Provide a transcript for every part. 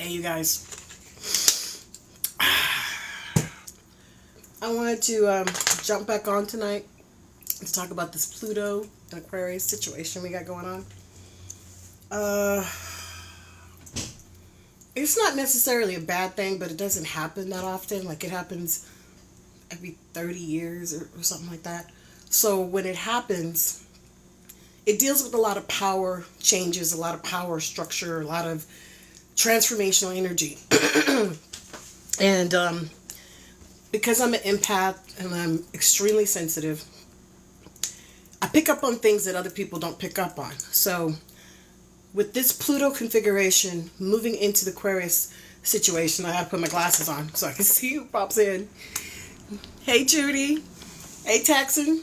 Hey, you guys. I wanted to jump back on tonight to talk about this Pluto and Aquarius situation we got going on. It's not necessarily a bad thing, but it doesn't happen that often. Like, it happens every 30 years or something like that. So when it happens, it deals with a lot of power changes, a lot of power structure, a lot of transformational energy. And because I'm an empath and I'm extremely sensitive, I pick up on things that other people don't pick up on. So with this Pluto configuration moving into the Aquarius situation, I have to put my glasses on so I can see who pops in. Hey, Judy. Hey, Texan.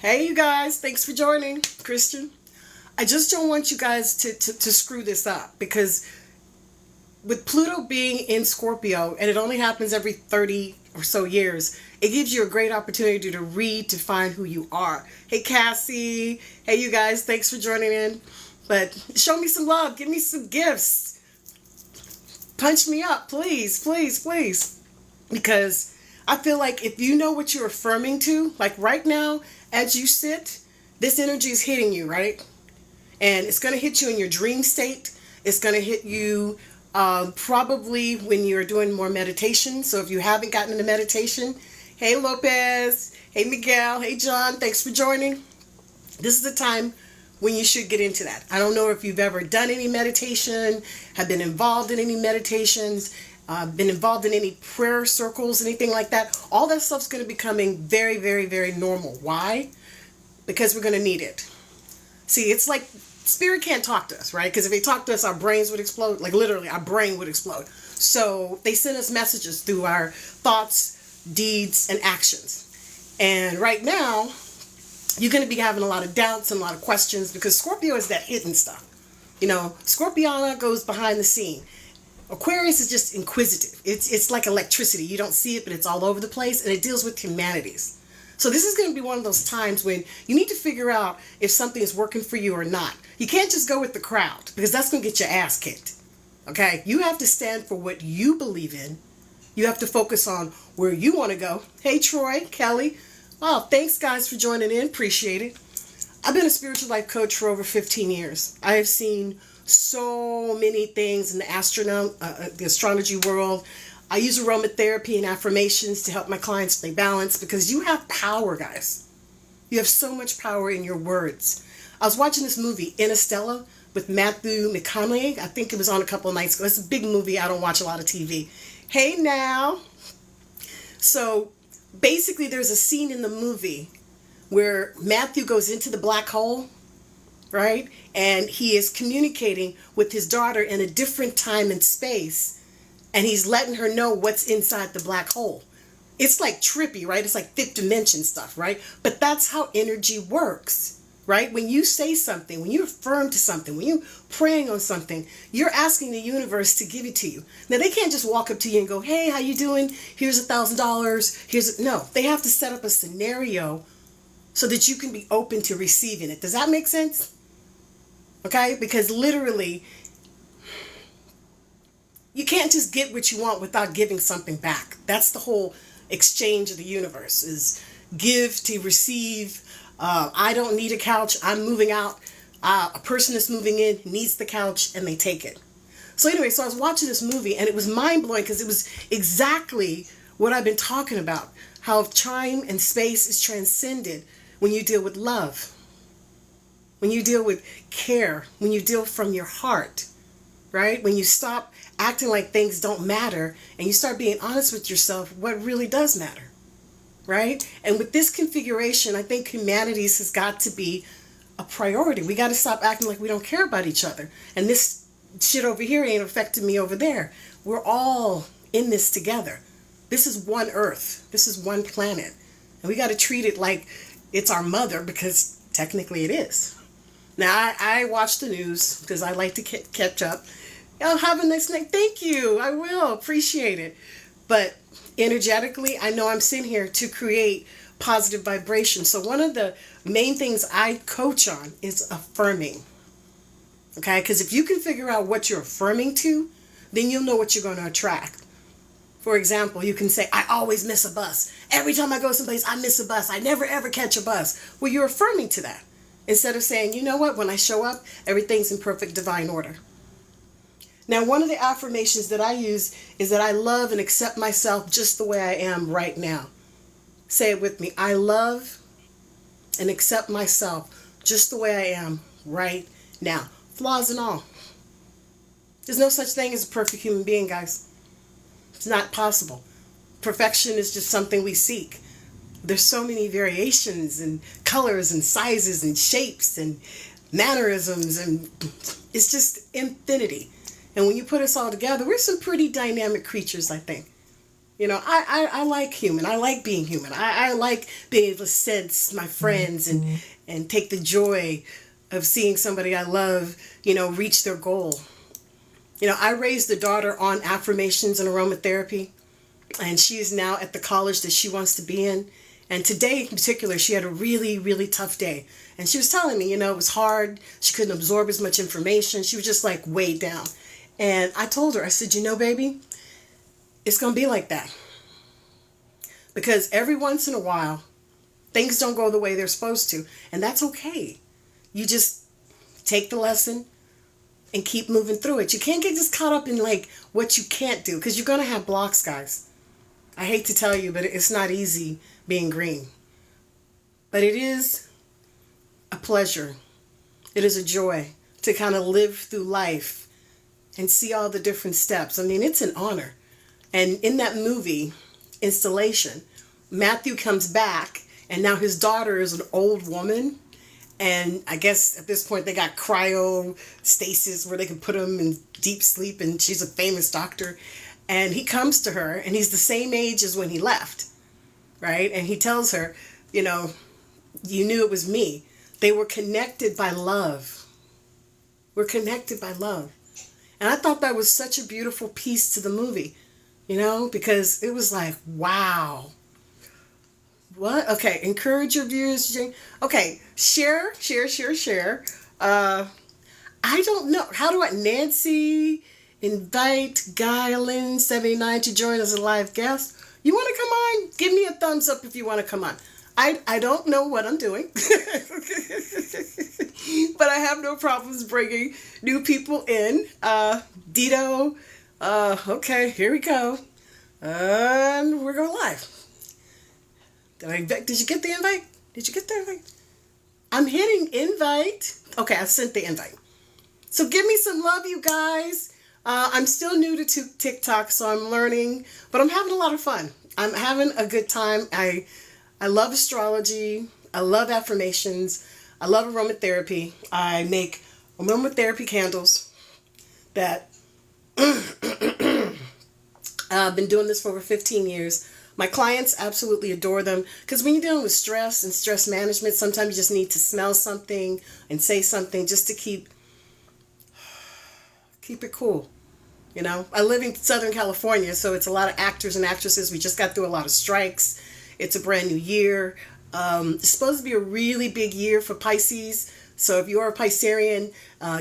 Hey, you guys. Thanks for joining. Christian. I just don't want you guys to screw this up, because with Pluto being in Scorpio, and it only happens every 30 or so years, it gives you a great opportunity to read, to find who you are. Hey, Cassie. Hey, you guys. Thanks for joining in. But show me some love. Give me some gifts. Punch me up, please, please, please. Because I feel like if you know what you're affirming to, like right now, as you sit, this energy is hitting you, right? And it's going to hit you in your dream state. It's going to hit you probably when you're doing more meditation. So if you haven't gotten into meditation, hey, Lopez, hey, Miguel, hey, John, thanks for joining. This is the time when you should get into that. I don't know if you've ever done any meditation, have been involved in any meditations, been involved in any prayer circles, anything like that. All that stuff's going to be becoming very, very, very normal. Why? Because we're going to need it. See, it's like spirit can't talk to us, right? Because if they talk to us, our brains would explode. Like literally, our brain would explode. So they send us messages through our thoughts, deeds, and actions. And right now, you're going to be having a lot of doubts and a lot of questions, because Scorpio is that hidden stuff. You know, Scorpiana goes behind the scene. Aquarius is just inquisitive. It's like electricity. You don't see it, but it's all over the place, and it deals with humanities. So this is going to be one of those times when you need to figure out if something is working for you or not. You can't just go with the crowd, because that's going to get your ass kicked. Okay? You have to stand for what you believe in. You have to focus on where you want to go. Hey, Troy, Kelly. Oh, thanks, guys, for joining in. Appreciate it. I've been a spiritual life coach for over 15 years. I have seen so many things in the astrology world. I use aromatherapy and affirmations to help my clients stay balanced, because you have power, guys. You have so much power in your words. I was watching this movie, Interstellar, with Matthew McConaughey. I think it was on a couple of nights ago. It's a big movie. I don't watch a lot of TV. Hey, now. So basically, there's a scene in the movie where Matthew goes into the black hole, right? And he is communicating with his daughter in a different time and space. And he's letting her know what's inside the black hole. It's like trippy, right? It's like fifth dimension stuff, right? But that's how energy works, right? When you say something, when you affirm to something, when you're praying on something, you're asking the universe to give it to you. Now, they can't just walk up to you and go, hey, how you doing? Here's $1,000. No, they have to set up a scenario so that you can be open to receiving it. Does that make sense? Okay? Because literally, you can't just get what you want without giving something back. That's the whole exchange of the universe, is give to receive. I don't need a couch. I'm moving out. A person that's moving in needs the couch, and they take it. So anyway, so I was watching this movie, and it was mind-blowing, because it was exactly what I've been talking about, how time and space is transcended when you deal with love, when you deal with care, when you deal from your heart, right? When you stop acting like things don't matter and you start being honest with yourself, what really does matter, right? And with this configuration, I think humanities has got to be a priority. We got to stop acting like we don't care about each other. And this shit over here ain't affecting me over there. We're all in this together. This is one Earth. This is one planet. And we got to treat it like it's our mother, because technically it is. Now, I watch the news because I like to catch up. I'll have a nice night. Thank you. I will. Appreciate it. But energetically, I know I'm sitting here to create positive vibration. So one of the main things I coach on is affirming. Okay? Because if you can figure out what you're affirming to, then you'll know what you're going to attract. For example, you can say, I always miss a bus. Every time I go someplace, I miss a bus. I never ever catch a bus. Well, you're affirming to that. Instead of saying, you know what, when I show up, everything's in perfect divine order. Now, one of the affirmations that I use is that I love and accept myself just the way I am right now. Say it with me. I love and accept myself just the way I am right now. Flaws and all. There's no such thing as a perfect human being, guys. It's not possible. Perfection is just something we seek. There's so many variations and colors and sizes and shapes and mannerisms, and it's just infinity. And when you put us all together, we're some pretty dynamic creatures, I think. You know, I like human. I like being human. I like being able to sense my friends and take the joy of seeing somebody I love, you know, reach their goal. You know, I raised a daughter on affirmations and aromatherapy, and she is now at the college that she wants to be in. And today in particular, she had a really, really tough day. And she was telling me, you know, it was hard. She couldn't absorb as much information. She was just like weighed down. And I told her, I said, you know, baby, it's going to be like that. Because every once in a while, things don't go the way they're supposed to. And that's okay. You just take the lesson and keep moving through it. You can't get just caught up in like what you can't do, because you're going to have blocks, guys. I hate to tell you, but it's not easy being green. But it is a pleasure. It is a joy to kind of live through life and see all the different steps. I mean, it's an honor. And in that movie, Installation, Matthew comes back, and now his daughter is an old woman. And I guess at this point they got cryostasis where they can put him in deep sleep, and she's a famous doctor. And he comes to her, and he's the same age as when he left, right? And he tells her, you know, you knew it was me. They were connected by love. We're connected by love. And I thought that was such a beautiful piece to the movie, you know, because it was like, wow. What? Okay, encourage your viewers. Okay, share. I don't know. How do I, Nancy, invite Guylin 79 to join as a live guest? You want to come on? Give me a thumbs up if you want to come on. I don't know what I'm doing, but I have no problems bringing new people in. Dito, okay, here we go. And we're going live. Did you get the invite? Did you get the invite? I'm hitting invite. Okay, I sent the invite. So give me some love, you guys. I'm still new to TikTok, so I'm learning, but I'm having a lot of fun. I'm having a good time. I love astrology. I love affirmations. I love aromatherapy. I make aromatherapy candles that I've been doing this for over 15 years. My clients absolutely adore them, because when you're dealing with stress and stress management, sometimes you just need to smell something and say something just to keep it cool. You know, I live in Southern California, so it's a lot of actors and actresses. We just got through a lot of strikes. It's a brand new year. It's supposed to be a really big year for Pisces. So if you're a Piscean,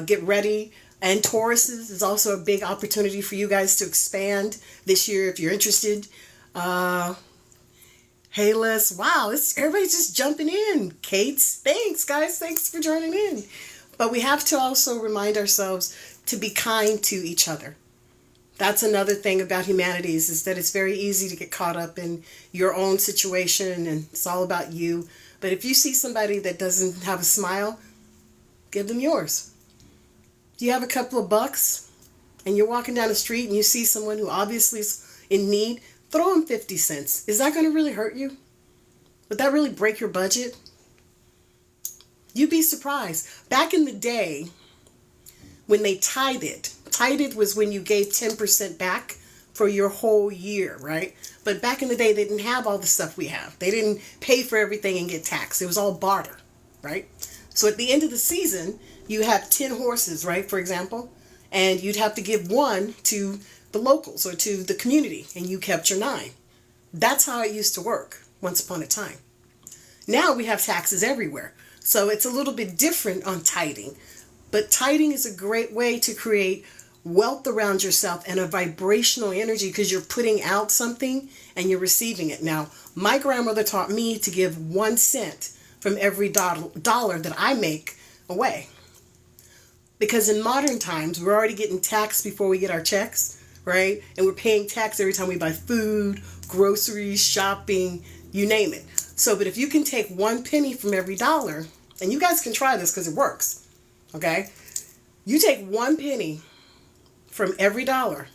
get ready. And Taurus is also a big opportunity for you guys to expand this year if you're interested. Hey, Les. Wow, everybody's just jumping in. Kate, thanks, guys. Thanks for joining in. But we have to also remind ourselves to be kind to each other. That's another thing about humanities, is that it's very easy to get caught up in your own situation and it's all about you. But if you see somebody that doesn't have a smile, give them yours. Do you have a couple of bucks and you're walking down the street and you see someone who obviously is in need? Throw them 50 cents. Is that going to really hurt you? Would that really break your budget? You'd be surprised. Back in the day, when they tithed was when you gave 10% back for your whole year, right? But back in the day, they didn't have all the stuff we have. They didn't pay for everything and get taxed. It was all barter, right? So at the end of the season, you have 10 horses, right, for example, and you'd have to give one to the locals or to the community, and you kept your 9. That's how it used to work once upon a time. Now we have taxes everywhere, so it's a little bit different on tithing. But tithing is a great way to create wealth around yourself and a vibrational energy because you're putting out something and you're receiving it. Now, my grandmother taught me to give 1 cent from every dollar that I make away. Because in modern times, we're already getting taxed before we get our checks, right? And we're paying tax every time we buy food, groceries, shopping, you name it. So, but if you can take 1 penny from every dollar, and you guys can try this because it works, okay? You take 1 penny from every dollar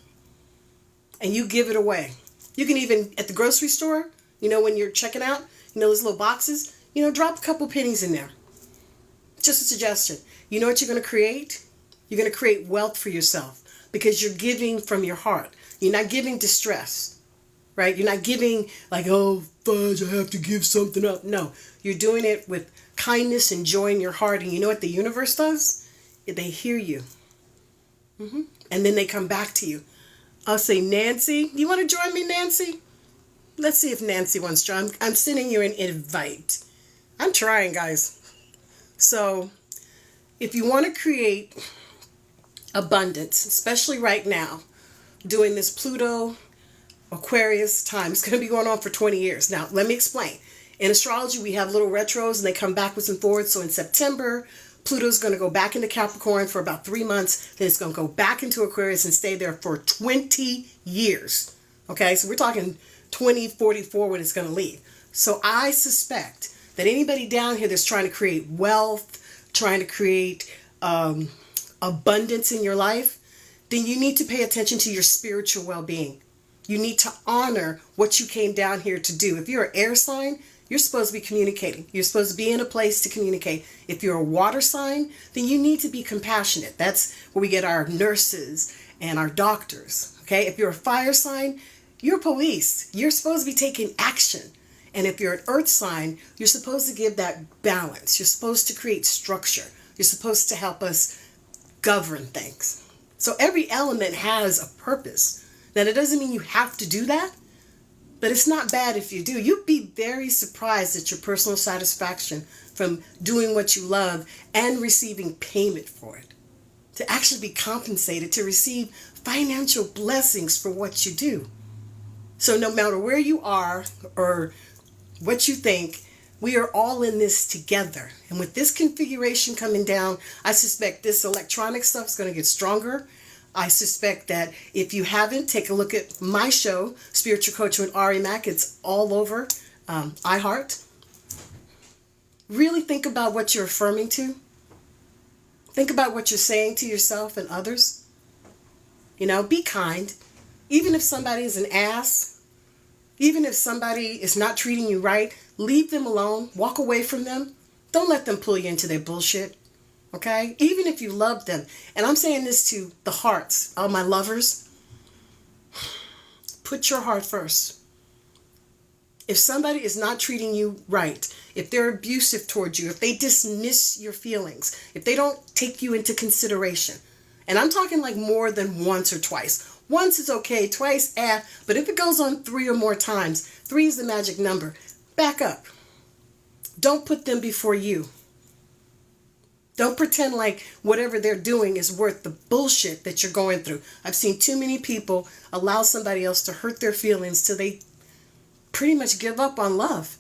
and you give it away. You can even, at the grocery store, when you're checking out, those little boxes, drop a couple pennies in there. Just a suggestion. You know what you're going to create? You're going to create wealth for yourself because you're giving from your heart. You're not giving distress, right? You're not giving like, oh, fudge, I have to give something up. No, you're doing it with kindness and joy in your heart. And you know what the universe does? They hear you. And then they come back to you. I'll say, Nancy, you want to join me, Nancy? Let's see if Nancy wants to join. I'm sending you an invite. I'm trying, guys. So if you want to create abundance, especially right now, doing this Pluto Aquarius time, it's going to be going on for 20 years. Now, let me explain. In astrology, we have little retros and they come backwards and forwards. So in September, Pluto's going to go back into Capricorn for about 3 months. Then it's going to go back into Aquarius and stay there for 20 years. Okay, so we're talking 2044 when it's going to leave. So I suspect that anybody down here that's trying to create wealth, trying to create abundance in your life, then you need to pay attention to your spiritual well-being. You need to honor what you came down here to do. If you're an air sign, you're supposed to be communicating. You're supposed to be in a place to communicate. If you're a water sign, then you need to be compassionate. That's where we get our nurses and our doctors. Okay? If you're a fire sign, you're police. You're supposed to be taking action. And if you're an earth sign, you're supposed to give that balance. You're supposed to create structure. You're supposed to help us govern things. So every element has a purpose. Now, that doesn't mean you have to do that, but it's not bad if you do. You'd be very surprised at your personal satisfaction from doing what you love and receiving payment for it. To actually be compensated, to receive financial blessings for what you do. So no matter where you are or what you think, we are all in this together. And with this configuration coming down, I suspect this electronic stuff is going to get stronger. I suspect that if you haven't, take a look at my show, Spiritual Coach with Ari Mack. It's all over iHeart. Really think about what you're affirming to. Think about what you're saying to yourself and others. Be kind. Even if somebody is an ass, even if somebody is not treating you right, leave them alone. Walk away from them. Don't let them pull you into their bullshit. Okay? Even if you love them. And I'm saying this to the hearts, all my lovers. Put your heart first. If somebody is not treating you right, if they're abusive towards you, if they dismiss your feelings, if they don't take you into consideration, and I'm talking like more than once or twice. Once is okay, twice, but if it goes on 3 or more times, 3 is the magic number. Back up. Don't put them before you. Don't pretend like whatever they're doing is worth the bullshit that you're going through. I've seen too many people allow somebody else to hurt their feelings till they pretty much give up on love.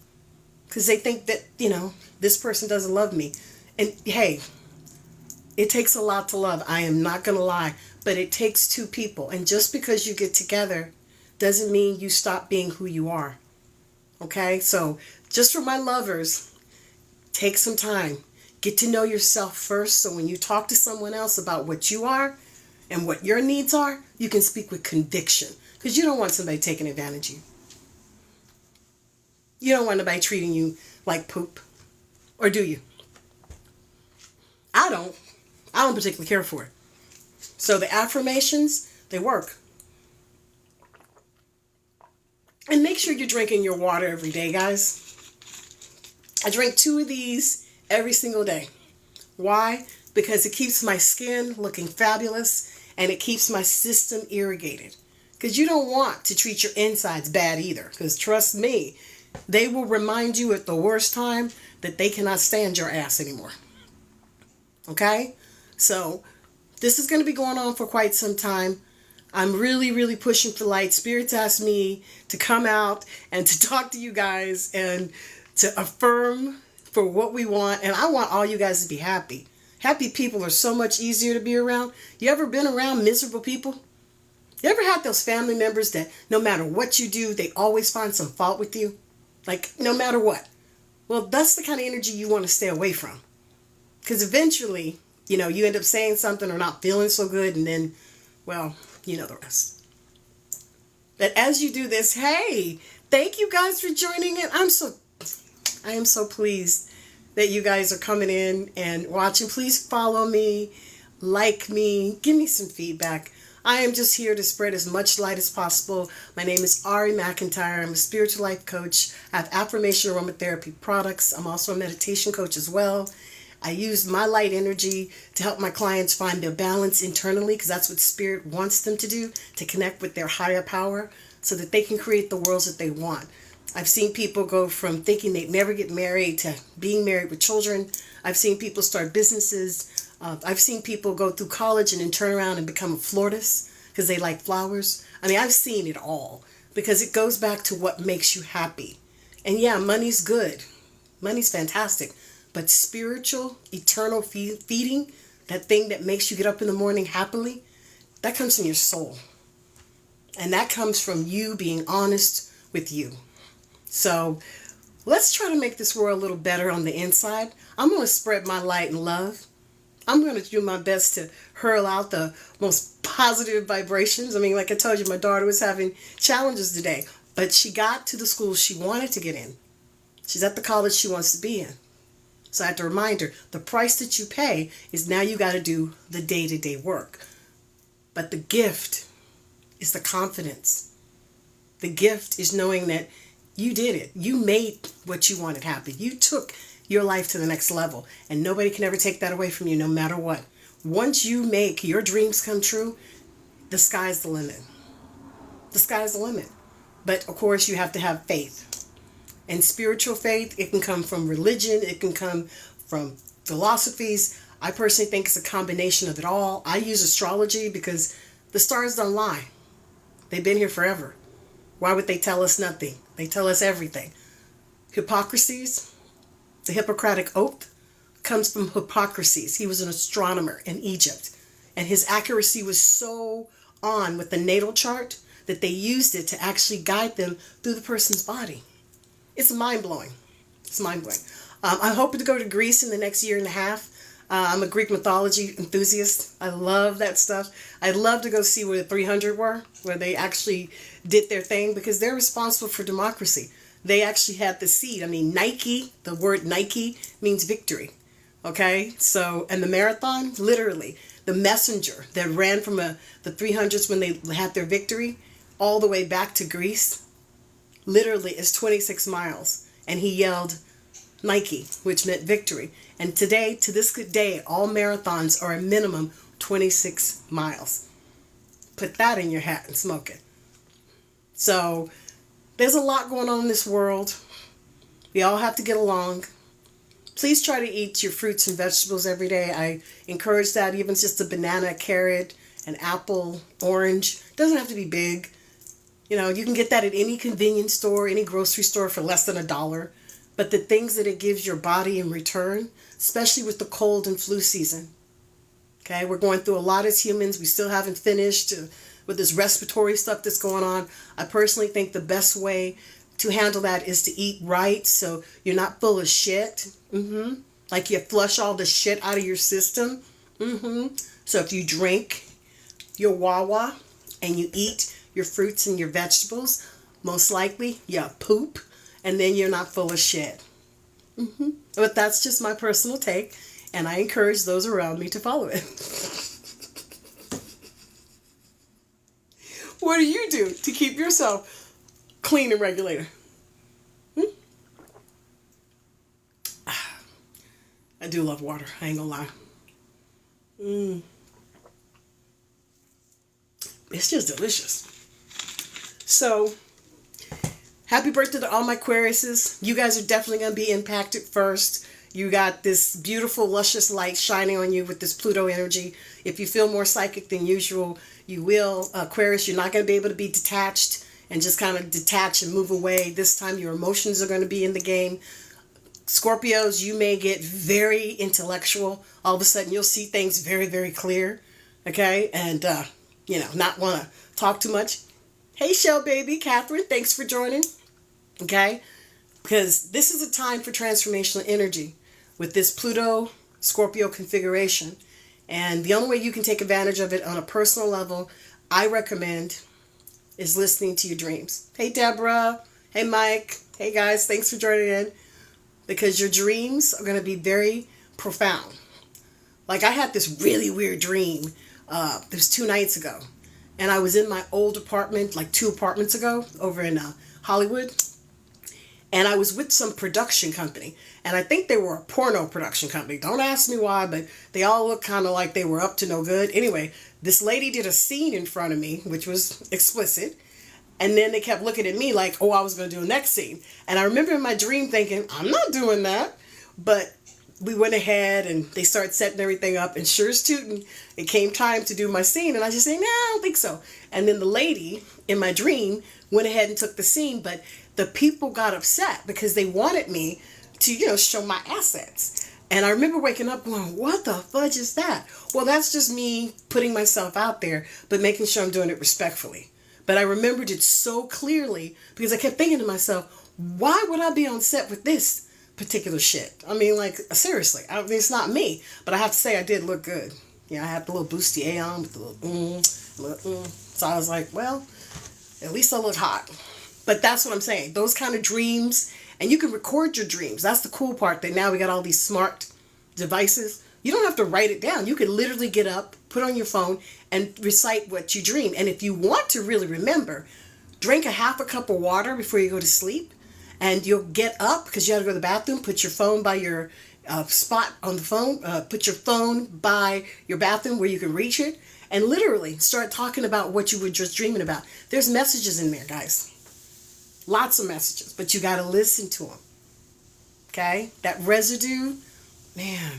Because they think that, this person doesn't love me. And hey, it takes a lot to love. I am not going to lie. But it takes 2 people. And just because you get together doesn't mean you stop being who you are. Okay? So just for my lovers, take some time. Get to know yourself first, so when you talk to someone else about what you are and what your needs are, you can speak with conviction. Because you don't want somebody taking advantage of you. You don't want anybody treating you like poop. Or do you? I don't particularly care for it. So the affirmations, they work. And make sure you're drinking your water every day, guys. I drink 2 of these every single day. Why? Because it keeps my skin looking fabulous and it keeps my system irrigated. Because you don't want to treat your insides bad either. Because trust me, they will remind you at the worst time that they cannot stand your ass anymore. Okay? So This is going to be going on for quite some time. I'm really, really pushing for light. Spirits asked me to come out and to talk to you guys and to affirm for what we want. And I want all you guys to be happy. Happy people are so much easier to be around. You ever been around miserable people? You ever had those family members that no matter what you do, they always find some fault with you? Like, no matter what. Well, that's the kind of energy you want to stay away from. Because eventually, you end up saying something or not feeling so good, and then, well, you know the rest. But as you do this, hey, thank you guys for joining in. I am so pleased that you guys are coming in and watching. Please follow me, like me, give me some feedback. I am just here to spread as much light as possible. My name is Ari McIntyre. I'm a spiritual life coach. I have affirmation aromatherapy products. I'm also a meditation coach as well. I use my light energy to help my clients find their balance internally, because that's what spirit wants them to do, to connect with their higher power so that they can create the worlds that they want. I've seen people go from thinking they'd never get married to being married with children. I've seen people start businesses. I've seen people go through college and then turn around and become a florist because they like flowers. I mean, I've seen it all because it goes back to what makes you happy. And yeah, money's good. Money's fantastic. But spiritual, eternal feeding, that thing that makes you get up in the morning happily, that comes from your soul. And that comes from you being honest with you. So let's try to make this world a little better on the inside. I'm going to spread my light and love. I'm going to do my best to hurl out the most positive vibrations. I mean, like I told you, my daughter was having challenges today, but she got to the school she wanted to get in. She's at the college she wants to be in. So I had to remind her, the price that you pay is now you got to do the day-to-day work. But the gift is the confidence. The gift is knowing that you did it. You made what you wanted happen. You took your life to the next level, and nobody can ever take that away from you, no matter what. Once you make your dreams come true, the sky's the limit. The sky's the limit. But of course, you have to have faith. And spiritual faith, it can come from religion, it can come from philosophies. I personally think it's a combination of it all. I use astrology because the stars don't lie. They've been here forever. Why would they tell us nothing? They tell us everything. Hippocrates, the Hippocratic Oath, comes from Hippocrates. He was an astronomer in Egypt. And his accuracy was so on with the natal chart that they used it to actually guide them through the person's body. It's mind-blowing. It's mind-blowing. I'm hoping to go to Greece in the next year and a half. I'm a Greek mythology enthusiast. I love that stuff. I'd love to go see where the 300 were, where they actually did their thing, because they're responsible for democracy. They actually had the seed. I mean, Nike, the word Nike means victory. Okay? So, and the marathon, literally, the messenger that ran from the 300s when they had their victory all the way back to Greece, literally is 26 miles. And he yelled Nike, which meant victory. And today, to this day, all marathons are a minimum 26 miles. Put that in your hat and smoke it. So there's a lot going on in this world. We all have to get along. Please try to eat your fruits and vegetables every day. I encourage that, even just a banana, a carrot, an apple, orange. It doesn't have to be big. You can get that at any convenience store, any grocery store for less than $1. But the things that it gives your body in return, especially with the cold and flu season. Okay, we're going through a lot as humans. We still haven't finished with this respiratory stuff that's going on. I personally think the best way to handle that is to eat right, so you're not full of shit. Like you flush all the shit out of your system. So if you drink your Wawa and you eat your fruits and your vegetables, most likely you poop, and then you're not full of shit. But that's just my personal take, and I encourage those around me to follow it. What do you do to keep yourself clean and regulated? I do love water, I ain't gonna lie. It's just delicious. So, happy birthday to all my Aquariuses. You guys are definitely going to be impacted first. You got this beautiful, luscious light shining on you with this Pluto energy. If you feel more psychic than usual, you will. Aquarius, you're not going to be able to be detached and just kind of detach and move away. This time your emotions are going to be in the game. Scorpios, you may get very intellectual. All of a sudden you'll see things very, very clear. Okay? And, not want to talk too much. Hey, Shell Baby, Catherine, thanks for joining. Okay? Because this is a time for transformational energy with this Pluto Scorpio configuration. And the only way you can take advantage of it on a personal level, I recommend, is listening to your dreams. Hey, Deborah. Hey, Mike. Hey, guys. Thanks for joining in. Because your dreams are going to be very profound. Like, I had this really weird dream. It was 2 nights ago. And I was in my old apartment, like 2 apartments ago, over in Hollywood. And I was with some production company. And I think they were a porno production company. Don't ask me why, but they all looked kind of like they were up to no good. Anyway, this lady did a scene in front of me, which was explicit. And then they kept looking at me like, oh, I was going to do a next scene. And I remember in my dream thinking, I'm not doing that. But we went ahead and they started setting everything up. And sure as tootin', it came time to do my scene. And I just said, no, I don't think so. And then the lady in my dream went ahead and took the scene. But the people got upset because they wanted me to, show my assets. And I remember waking up going, what the fudge is that? Well, that's just me putting myself out there, but making sure I'm doing it respectfully. But I remembered it so clearly because I kept thinking to myself, why would I be on set with this particular shit? I mean, like, seriously. I mean, it's not me. But I have to say, I did look good. I had the little bustier on with the little So I was like, well, at least I look hot. But that's what I'm saying. Those kind of dreams, and you can record your dreams. That's the cool part, that now we got all these smart devices. You don't have to write it down. You can literally get up, put on your phone, and recite what you dream. And if you want to really remember, drink a half a cup of water before you go to sleep, and you'll get up because you have to go to the bathroom. Put your phone by your spot on the phone. Put your phone by your bathroom where you can reach it, and literally start talking about what you were just dreaming about. There's messages in there, guys. Lots of messages, but you got to listen to them. Okay? That residue, man,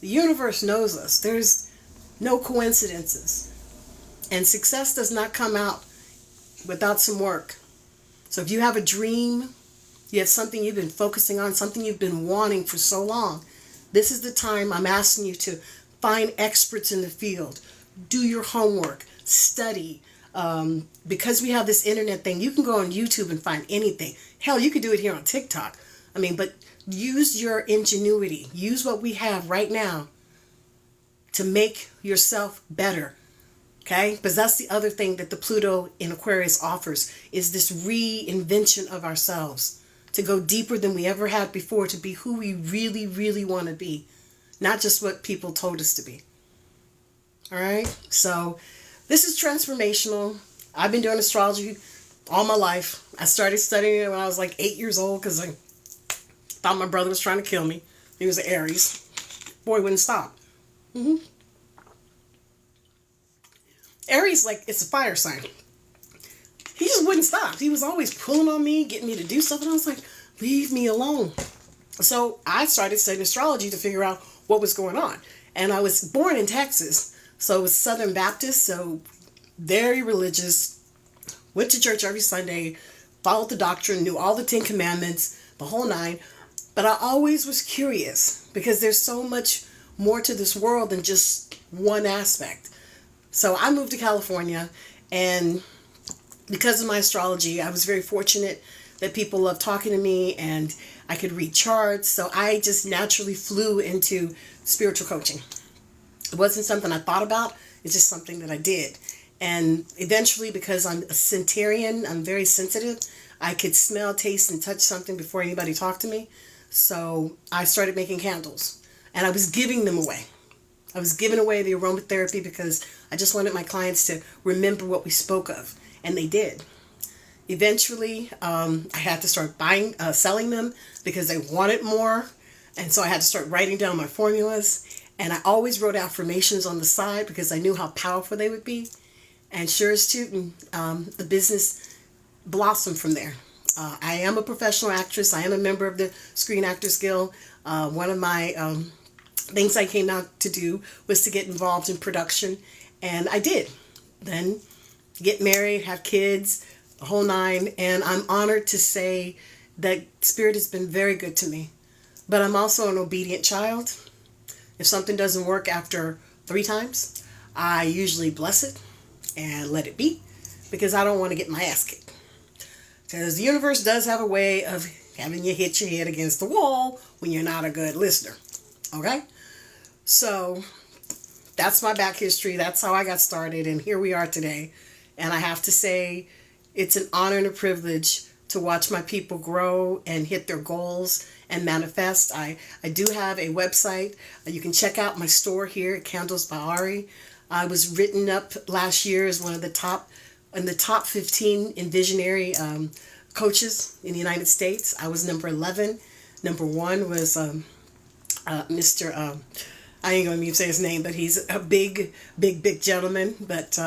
the universe knows us. There's no coincidences. And success does not come out without some work. So if you have a dream, you have something you've been focusing on, something you've been wanting for so long, this is the time I'm asking you to find experts in the field. Do your homework. Study. Because we have this internet thing, you can go on YouTube and find anything. Hell, you could do it here on TikTok. I mean, but use your ingenuity. Use what we have right now to make yourself better. Okay? Because that's the other thing that the Pluto in Aquarius offers, is this reinvention of ourselves. To go deeper than we ever had before, to be who we really, really want to be. Not just what people told us to be. All right? So this is transformational. I've been doing astrology all my life. I started studying it when I was like 8 years old because I thought my brother was trying to kill me. He was an Aries. Boy, wouldn't stop. Aries, like, it's a fire sign. He just wouldn't stop. He was always pulling on me, getting me to do stuff. And I was like, leave me alone. So I started studying astrology to figure out what was going on. And I was born in Texas. So it was Southern Baptist, so very religious. Went to church every Sunday, followed the doctrine, knew all the 10 Commandments, the whole 9. But I always was curious because there's so much more to this world than just one aspect. So I moved to California, and because of my astrology, I was very fortunate that people loved talking to me and I could read charts. So I just naturally flew into spiritual coaching. It wasn't something I thought about. It's just something that I did. And eventually, because I'm a Centurion, I'm very sensitive. I could smell, taste, and touch something before anybody talked to me. So I started making candles. And I was giving them away. I was giving away the aromatherapy because I just wanted my clients to remember what we spoke of. And they did. Eventually, I had to start selling them because they wanted more. And so I had to start writing down my formulas. And I always wrote affirmations on the side because I knew how powerful they would be. And sure as tootin', the business blossomed from there. I am a professional actress. I am a member of the Screen Actors Guild. One of my things I came out to do was to get involved in production, and I did. Then get married, have kids, the whole nine, and I'm honored to say that Spirit has been very good to me. But I'm also an obedient child. If something doesn't work after 3 times, I usually bless it and let it be because I don't want to get my ass kicked. Because the universe does have a way of having you hit your head against the wall when you're not a good listener. Okay? So that's my back history. That's how I got started. And here we are today. And I have to say, it's an honor and a privilege to watch my people grow and hit their goals and manifest. I do have a website. You can check out my store here at Candles by Ari. I was written up last year as one of the top 15 in visionary coaches in the United States. I was number 11. Number 1 was Mr. I ain't going to even say his name, but he's a big gentleman. But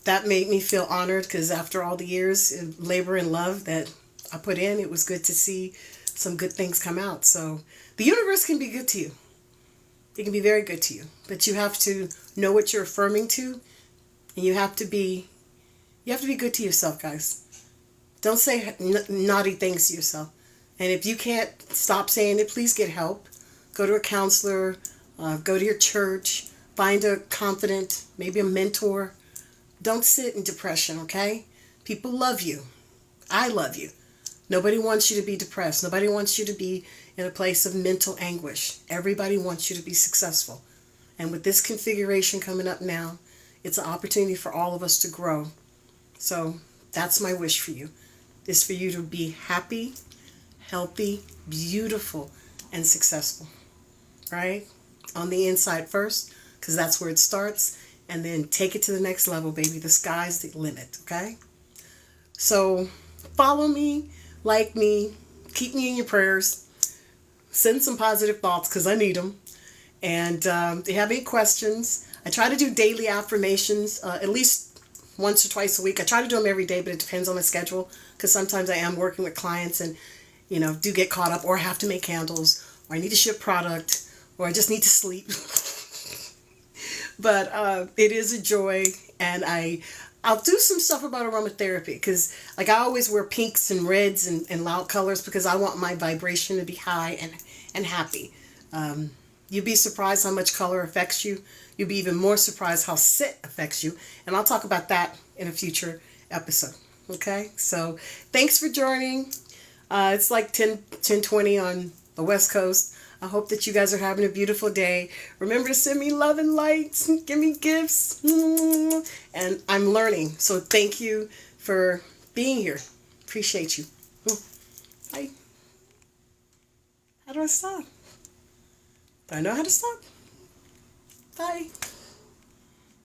that made me feel honored because after all the years of labor and love that I put in, it was good to see some good things come out. So the universe can be good to you. It can be very good to you. But you have to know what you're affirming to, and you have to be good to yourself, guys. Don't say naughty things to yourself. And if you can't stop saying it, please get help. Go to a counselor, go to your church, find a confidant, maybe a mentor. Don't sit in depression, okay? People love you. I love you. Nobody wants you to be depressed. Nobody wants you to be in a place of mental anguish. Everybody wants you to be successful. And with this configuration coming up now, it's an opportunity for all of us to grow. So that's my wish for you, is for you to be happy, healthy, beautiful, and successful. Right? On the inside first, because that's where it starts. And then take it to the next level, baby. The sky's the limit, okay? So follow me, like me, keep me in your prayers. Send some positive thoughts because I need them. And if you have any questions, I try to do daily affirmations at least once or twice a week. I try to do them every day, but it depends on my schedule because sometimes I am working with clients and, do get caught up or have to make candles or I need to ship product or I just need to sleep. But it is a joy, and I'll do some stuff about aromatherapy because I always wear pinks and reds and loud colors because I want my vibration to be high and happy. You'd be surprised how much color affects you. You'd be even more surprised how scent affects you. And I'll talk about that in a future episode. Okay? So thanks for joining. It's like 10:20 on the West Coast. I hope that you guys are having a beautiful day. Remember to send me love and lights. Give me gifts. And I'm learning. So thank you for being here. Appreciate you. Bye. How do I stop? Do I know how to stop? Bye.